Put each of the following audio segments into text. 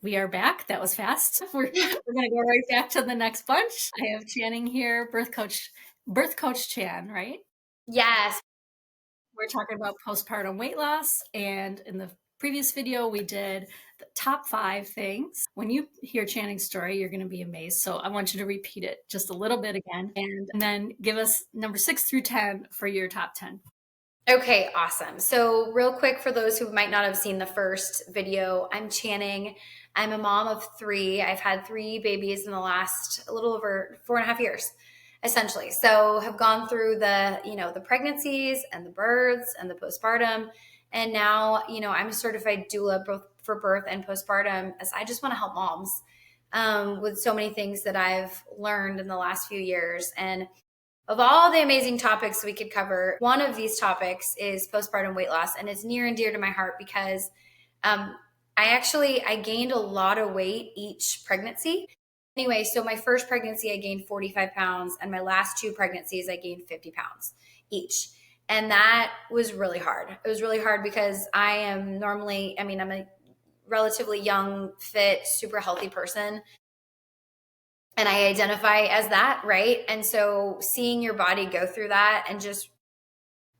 We are back. That was fast. We're gonna go right back to the next bunch. I have Channing here, birth coach Chan, right? Yes. We're talking about postpartum weight loss, and in the previous video, we did the top 5 things. When you hear Channing's story, you're gonna be amazed. So I want you to repeat it just a little bit again, and then give us number 6 through 10 for your top 10. Okay, awesome. So, real quick, for those who might not have seen the first video, I'm Channing. I'm a mom of 3. I've had 3 babies in the last a little over 4.5 years, essentially. So, have gone through the pregnancies and the births and the postpartum. And now, I'm a certified doula both for birth and postpartum, as I just want to help moms with so many things that I've learned in the last few years. And of all the amazing topics we could cover, one of these topics is postpartum weight loss, and it's near and dear to my heart because I gained a lot of weight each pregnancy. Anyway, so my first pregnancy, I gained 45 pounds, and my last 2 pregnancies, I gained 50 pounds each. And that was really hard. It was really hard because I'm a relatively young, fit, super healthy person. And I identify as that, right? And so seeing your body go through that and just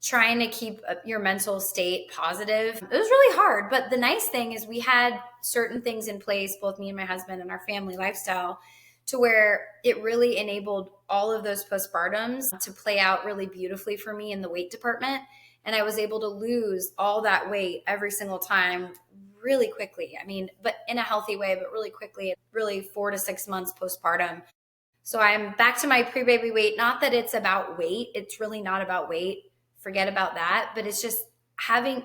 trying to keep your mental state positive, it was really hard. But the nice thing is we had certain things in place, both me and my husband and our family lifestyle, to where it really enabled all of those postpartums to play out really beautifully for me in the weight department. And I was able to lose all that weight every single time really quickly. But in a healthy way, but really quickly, really 4 to 6 months postpartum. So I'm back to my pre-baby weight. Not that it's about weight. It's really not about weight. Forget about that. But it's just having,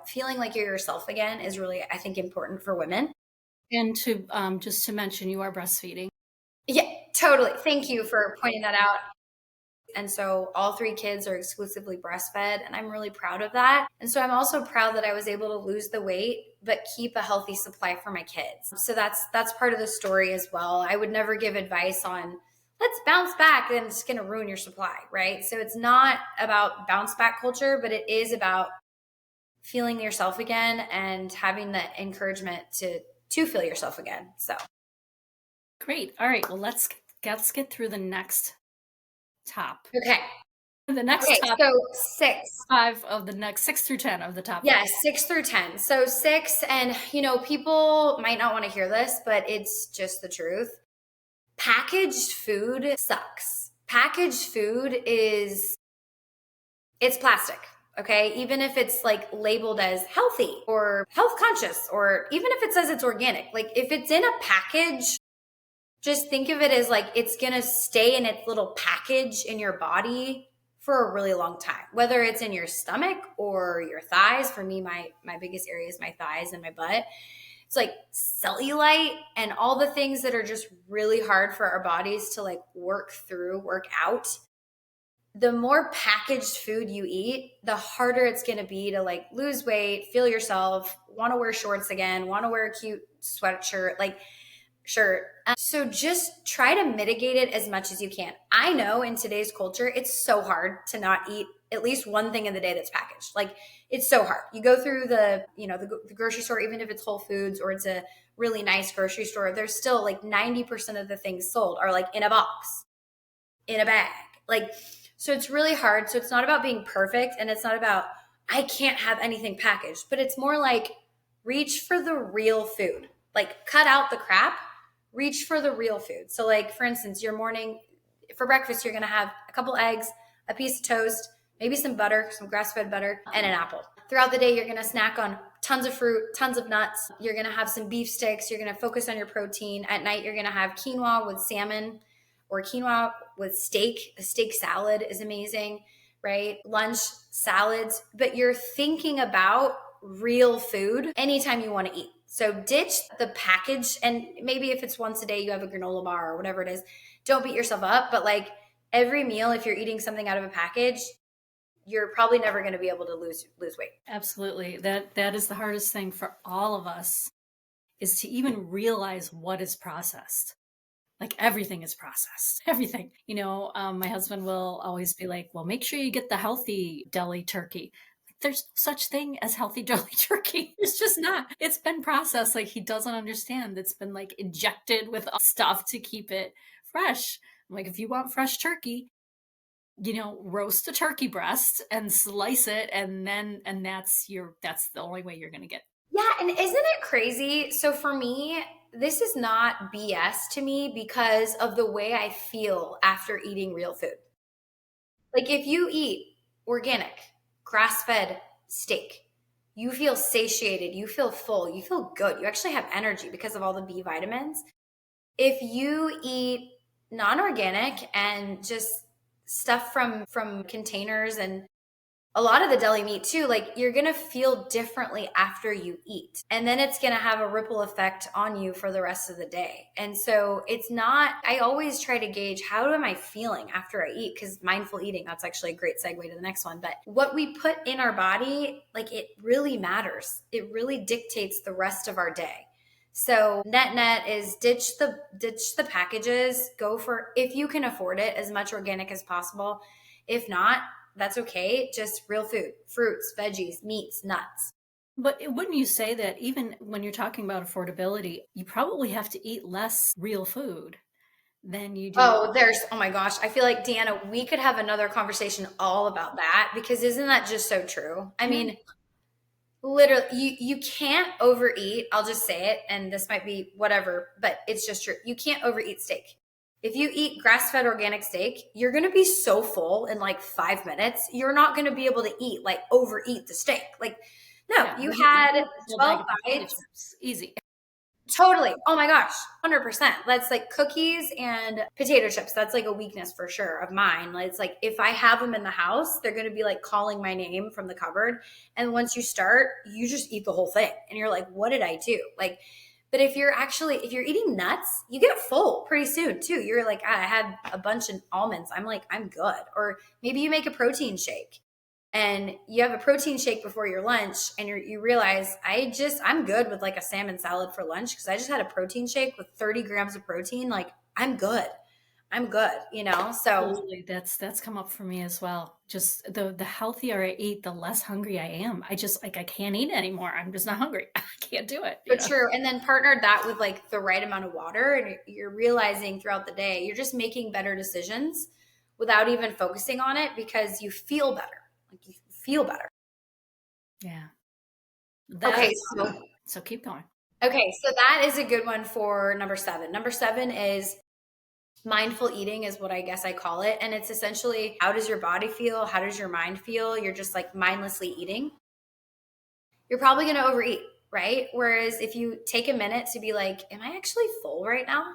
feeling like you're yourself again is really, I think, important for women. And to just to mention, you are breastfeeding. Yeah, totally. Thank you for pointing that out. And so all 3 kids are exclusively breastfed, and I'm really proud of that. And so I'm also proud that I was able to lose the weight, but keep a healthy supply for my kids. So that's part of the story as well. I would never give advice on let's bounce back, then it's going to ruin your supply, right? So it's not about bounce back culture, but it is about feeling yourself again and having the encouragement to feel yourself again. So Great. All right. Well, let's get through the next top. okay. The next Okay, top so 6. 5 of the next 6 through 10 of the top 5. Yes, 6 through 10. So 6, and people might not want to hear this, but it's just the truth. Packaged food sucks. Packaged food it's plastic. Okay. Even if it's like labeled as healthy or health conscious, or even if it says it's organic, like if it's in a package, just think of it as like it's going to stay in its little package in your body for a really long time, whether it's in your stomach or your thighs. For me, my biggest area is my thighs and my butt. It's like cellulite and all the things that are just really hard for our bodies to like work out. The more packaged food you eat, the harder it's going to be to like lose weight, feel yourself, want to wear shorts again, want to wear a cute sweatshirt, like shirt. So just try to mitigate it as much as you can. I know in today's culture, it's so hard to not eat at least one thing in the day that's packaged. Like it's so hard. You go through the grocery store, even if it's Whole Foods or it's a really nice grocery store, there's still like 90% of the things sold are like in a box, in a bag. Like, so it's really hard. So it's not about being perfect, and it's not about, I can't have anything packaged, but it's more like reach for the real food. Like cut out the crap, reach for the real food. So like, for instance, your morning for breakfast, you're going to have a couple eggs, a piece of toast, maybe some butter, some grass-fed butter, and an apple. Throughout the day, you're going to snack on tons of fruit, tons of nuts. You're going to have some beef sticks. You're going to focus on your protein. At night, you're going to have quinoa with salmon or quinoa with steak. A steak salad is amazing, right? Lunch, salads, but you're thinking about real food anytime you want to eat. So ditch the package, and maybe if it's once a day, you have a granola bar or whatever it is, don't beat yourself up. But like every meal, if you're eating something out of a package, you're probably never going to be able to lose weight. Absolutely. That is the hardest thing for all of us, is to even realize what is processed. Like everything is processed, everything. My husband will always be like, well, make sure you get the healthy deli turkey. there's no such thing as healthy deli turkey. It's just not. It's been processed. Like he doesn't understand. It's been like injected with stuff to keep it fresh. I'm like, if you want fresh turkey, roast a turkey breast and slice it, and that's the only way you're gonna get. Yeah, and isn't it crazy? So for me, this is not BS to me because of the way I feel after eating real food. Like if you eat organic, grass-fed steak, you feel satiated, you feel full, you feel good. You actually have energy because of all the B vitamins. If you eat non-organic and just stuff from containers and a lot of the deli meat too, like you're gonna feel differently after you eat. And then it's gonna have a ripple effect on you for the rest of the day. And so it's not, I always try to gauge how am I feeling after I eat? Because mindful eating, that's actually a great segue to the next one. But what we put in our body, like it really matters. It really dictates the rest of our day. So net is ditch the packages, go for, if you can afford it, as much organic as possible. If not, that's okay. Just real food, fruits, veggies, meats, nuts. But wouldn't you say that even when you're talking about affordability, you probably have to eat less real food than you do? Oh my gosh. I feel like, Deanna, we could have another conversation all about that because isn't that just so true? I mean, literally, you can't overeat. I'll just say it, and this might be whatever, but it's just true. You can't overeat steak. If you eat grass-fed organic steak, you're going to be so full in like 5 minutes. You're not going to be able to eat, like overeat the steak. Like, no, Yeah, you you had eat a whole 12 bag of potato bites. chips. Easy. Totally. Oh my gosh. 100%. That's like cookies and potato chips. That's like a weakness for sure of mine. Like, it's like if I have them in the house, they're going to be like calling my name from the cupboard. And once you start, you just eat the whole thing. And you're like, what did I do? Like, but if you're eating nuts, you get full pretty soon too. You're like, I had a bunch of almonds. I'm like, I'm good. Or maybe you make a protein shake and you have a protein shake before your lunch and you realize I'm good with like a salmon salad for lunch because I just had a protein shake with 30 grams of protein. Like I'm good. So Absolutely. That's come up for me as well. Just the healthier I eat, the less hungry I am. I just like I can't eat anymore. I'm just not hungry. I can't do it, but true. And then partnered that with like the right amount of water and you're realizing throughout the day, you're just making better decisions without even focusing on it because you feel better. Like you feel better. Yeah. Okay, So keep going. so that is a good one for number 7. Number 7 is mindful eating is what I guess I call it. And it's essentially how does your body feel? How does your mind feel? You're just like mindlessly eating. You're probably going to overeat, right? Whereas if you take a minute to be like, am I actually full right now?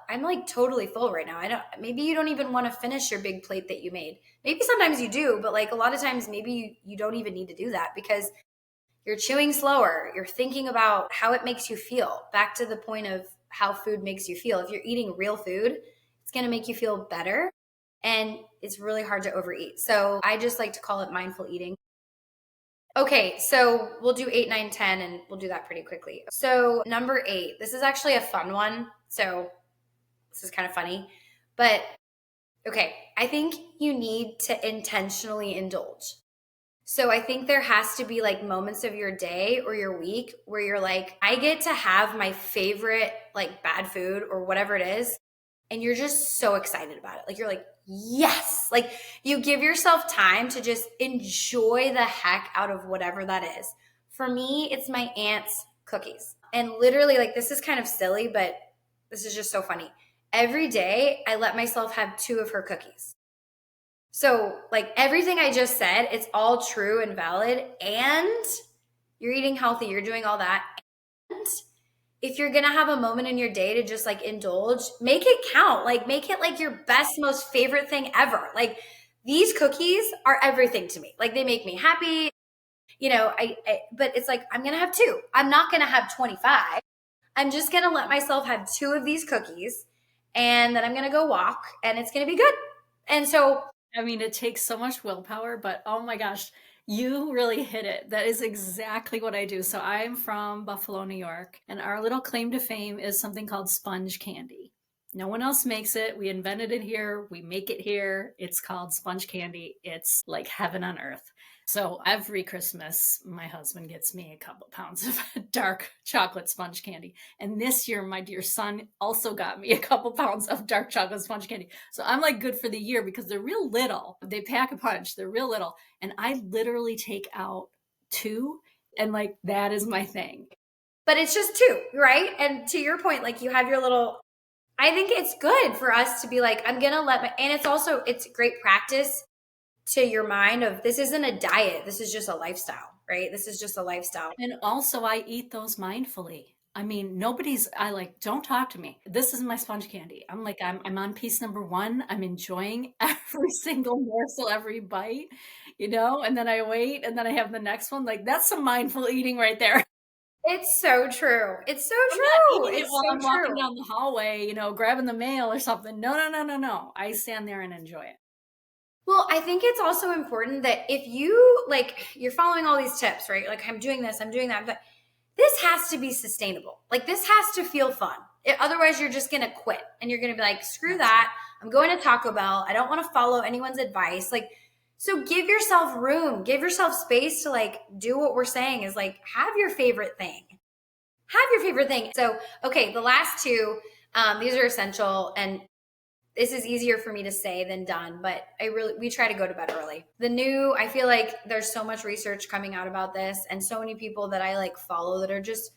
I'm like totally full right now. Maybe you don't even want to finish your big plate that you made. Maybe sometimes you do, but like a lot of times maybe you don't even need to do that because you're chewing slower. You're thinking about how it makes you feel. Back to the point of how food makes you feel. If you're eating real food, it's going to make you feel better. And it's really hard to overeat. So I just like to call it mindful eating. Okay, so we'll do 8, 9, 10, and we'll do that pretty quickly. So number 8, this is actually a fun one. So this is kind of funny. But okay, I think you need to intentionally indulge. So I think there has to be like moments of your day or your week where you're like, I get to have my favorite like bad food or whatever it is. And you're just so excited about it. Like you're like, yes. Like you give yourself time to just enjoy the heck out of whatever that is. For me, it's my aunt's cookies. And literally like, this is kind of silly, but this is just so funny. Every day I let myself have 2 of her cookies. So, like everything I just said, it's all true and valid. And you're eating healthy, you're doing all that. And if you're going to have a moment in your day to just like indulge, make it count. Like, make it like your best, most favorite thing ever. Like, these cookies are everything to me. Like, they make me happy. But it's like, I'm going to have 2. I'm not going to have 25. I'm just going to let myself have 2 of these cookies. And then I'm going to go walk and it's going to be good. And so, I mean, it takes so much willpower, but oh my gosh, you really hit it. That is exactly what I do. So I'm from Buffalo, New York, and our little claim to fame is something called sponge candy. No one else makes it. We invented it here. We make it here. It's called sponge candy. It's like heaven on earth. So every Christmas, my husband gets me a couple of pounds of dark chocolate sponge candy. And this year, my dear son also got me a couple pounds of dark chocolate sponge candy. So I'm like good for the year because they're real little. They pack a punch. They're real little. And I literally take out two, and like that is my thing. But it's just two, right? And to your point, like you have your little, I think it's good for us to be like, I'm going to let my, and it's great practice to your mind of this isn't a diet. This is just a lifestyle, right? This is just a lifestyle. And also I eat those mindfully. I mean, I like, don't talk to me. This is my sponge candy. I'm like, I'm on piece number one. I'm enjoying every single morsel, every bite, and then I wait and then I have the next one. Like that's some mindful eating right there. It's so true. It's so I'm not true. eating it It's while so I'm true. walking down the hallway, grabbing the mail or something. No, no, no, no, no. I stand there and enjoy it. Well, I think it's also important that if you like, you're following all these tips, right? Like I'm doing this, I'm doing that, but this has to be sustainable. Like this has to feel fun. Otherwise, you're just going to quit and you're going to be like, screw that. I'm going to Taco Bell. I don't want to follow anyone's advice. Like, so give yourself room, give yourself space to like do what we're saying is like, have your favorite thing. Have your favorite thing. So, okay, the last two, these are essential. And this is easier for me to say than done, but we try to go to bed early. I feel like there's so much research coming out about this and so many people that I like follow that are just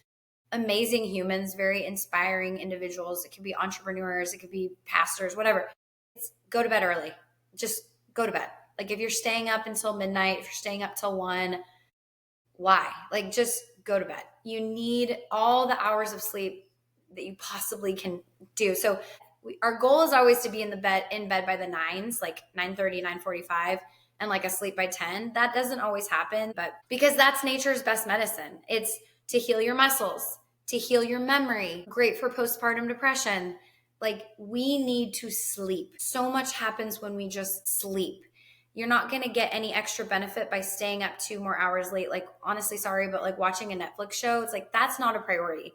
amazing humans, very inspiring individuals. It could be entrepreneurs, it could be pastors, whatever. Go to bed early. Just go to bed. Like if you're staying up until midnight, if you're staying up till 1, why? Like just go to bed. You need all the hours of sleep that you possibly can do. So our goal is always to be in bed by the 9s, like 9:30, 9:45, and like asleep by 10. That doesn't always happen, but because that's nature's best medicine. It's to heal your muscles, to heal your memory, great for postpartum depression. Like we need to sleep. So much happens when we just sleep. You're not going to get any extra benefit by staying up 2 more hours late. Like, honestly, sorry, but like watching a Netflix show, it's like, that's not a priority.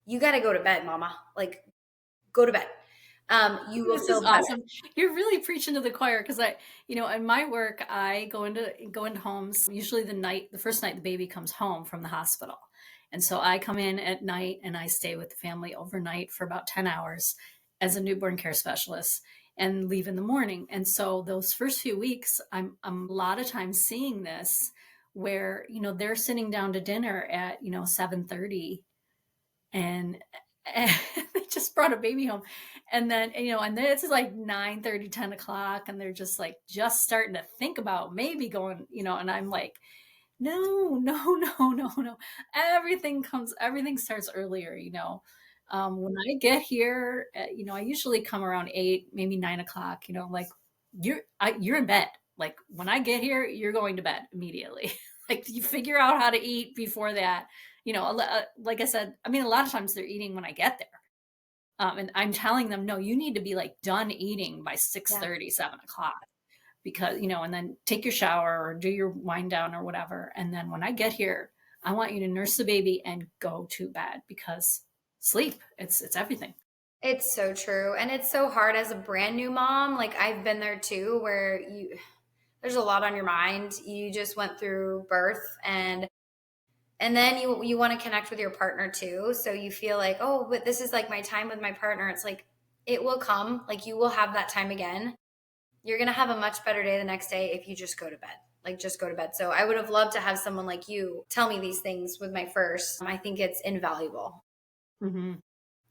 You got to go to bed, mama. Like, go to bed. You will feel better. Awesome. You're really preaching to the choir because in my work, I go into homes, usually the first night the baby comes home from the hospital. And so I come in at night and I stay with the family overnight for about 10 hours as a newborn care specialist and leave in the morning. And so those first few weeks, I'm a lot of times seeing this where, they're sitting down to dinner at, 7:30 and they just brought a baby home. And then, and then it's like 9:30, 10 o'clock. And they're just like, just starting to think about maybe going, and I'm like, no, no, no, no, no. Everything starts earlier, when I get here, I usually come around 8, maybe 9 o'clock, like you're in bed. Like when I get here, you're going to bed immediately. Like you figure out how to eat before that, like I said, I mean, a lot of times they're eating when I get there. And I'm telling them, no, you need to be like done eating by 6:30, 7 o'clock because, and then take your shower or do your wind down or whatever. And then when I get here, I want you to nurse the baby and go to bed because sleep, it's everything. It's so true. And it's so hard as a brand new mom. Like I've been there too, where there's a lot on your mind. You just went through birth and then you want to connect with your partner too. So you feel like, oh, but this is like my time with my partner. It's like, it will come. Like you will have that time again. You're going to have a much better day the next day if you just go to bed. Like just go to bed. So I would have loved to have someone like you tell me these things with my first. I think it's invaluable. Mm-hmm.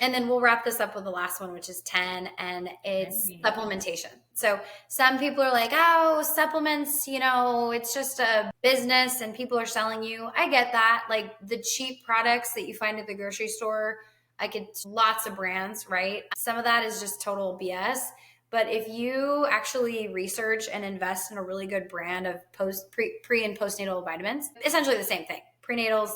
And then we'll wrap this up with the last one, which is 10, and it's supplementation. So some people are like, oh, supplements, it's just a business and people are selling you. I get that. Like the cheap products that you find at the grocery store, I get lots of brands, right? Some of that is just total BS. But if you actually research and invest in a really good brand of pre and postnatal vitamins, essentially the same thing. Prenatals,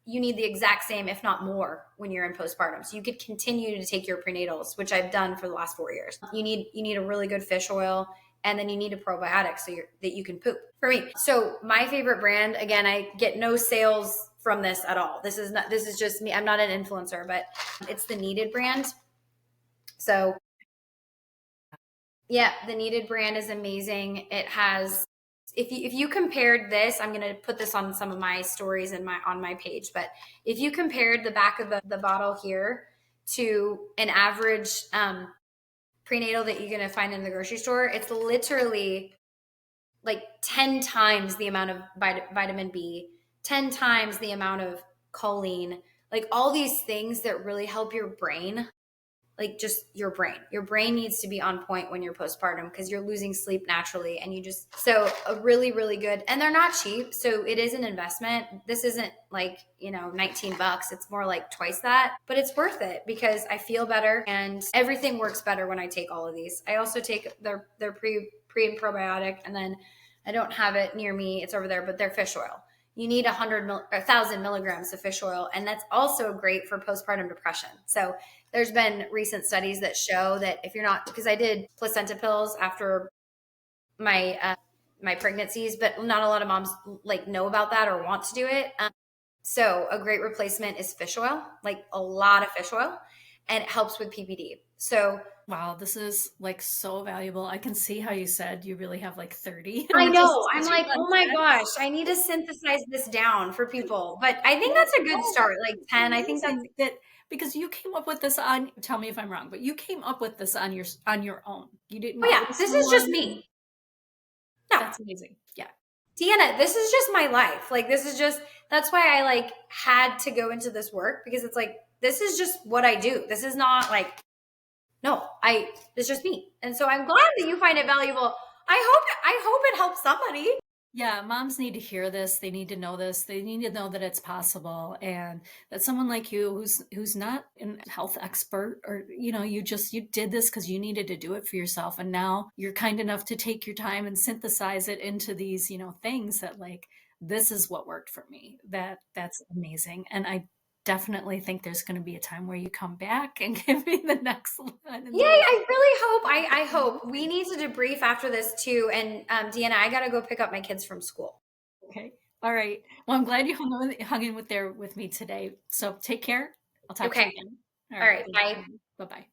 you need the exact same, if not more, when you're in postpartum. So you could continue to take your prenatals, which I've done for the last 4 years. You need a really good fish oil, and then you need a probiotic that you can poop. For me, so my favorite brand, again, I get no sales from this at all. This is just me. I'm not an influencer, but it's the Needed brand. So yeah, the Kneaded brand is amazing. It has, if you compared this, I'm gonna put this on some of my stories and my on my page, but if you compared the back of the bottle here to an average prenatal that you're gonna find in the grocery store, it's literally like 10 times the amount of vitamin B, 10 times the amount of choline, like all these things that really help your brain, like just your brain. Your brain needs to be on point when you're postpartum because you're losing sleep naturally. And you just, so a really, really good, and they're not cheap. So it is an investment. This isn't like, 19 bucks. It's more like twice that, but it's worth it because I feel better and everything works better when I take all of these. I also take their pre and probiotic, and then I don't have it near me. It's over there, but they're fish oil. You need 1,000 milligrams of fish oil, and that's also great for postpartum depression. So there's been recent studies that show that if you're not, because I did placenta pills after my pregnancies, but not a lot of moms like know about that or want to do it. So a great replacement is fish oil, like a lot of fish oil, and it helps with PPD. So Wow, this is like so valuable. I can see how you said you really have like 30 I and we're know. just I'm touching like, on oh my 10. gosh, I need to synthesize this down for people. But I think Yeah, that's a good no, start, like it's 10. I think that's, amazing that because you came up with this on, tell me if I'm wrong, but you came up with this on your own. You didn't oh go yeah, to this is just someone. me. No, That's amazing. Yeah. Deanna, this is just my life. Like, this is just, that's why I like had to go into this work because it's like, this is just what I do. This is not like, no, it's just me. And so I'm glad that you find it valuable. I hope it helps somebody. Yeah, moms need to hear this. They need to know this. They need to know that it's possible and that someone like you who's not a health expert or you did this because you needed to do it for yourself and now you're kind enough to take your time and synthesize it into these, things that like this is what worked for me. That's amazing. And I definitely think there's going to be a time where you come back and give me the next one and Yay, the I really hope. I hope. We need to debrief after this too. And Deanna, I gotta go pick up my kids from school. Okay. All right. Well, I'm glad you hung in with me today. So take care. I'll talk to Okay. you again. All All right. right. Thanks. Bye. Bye bye.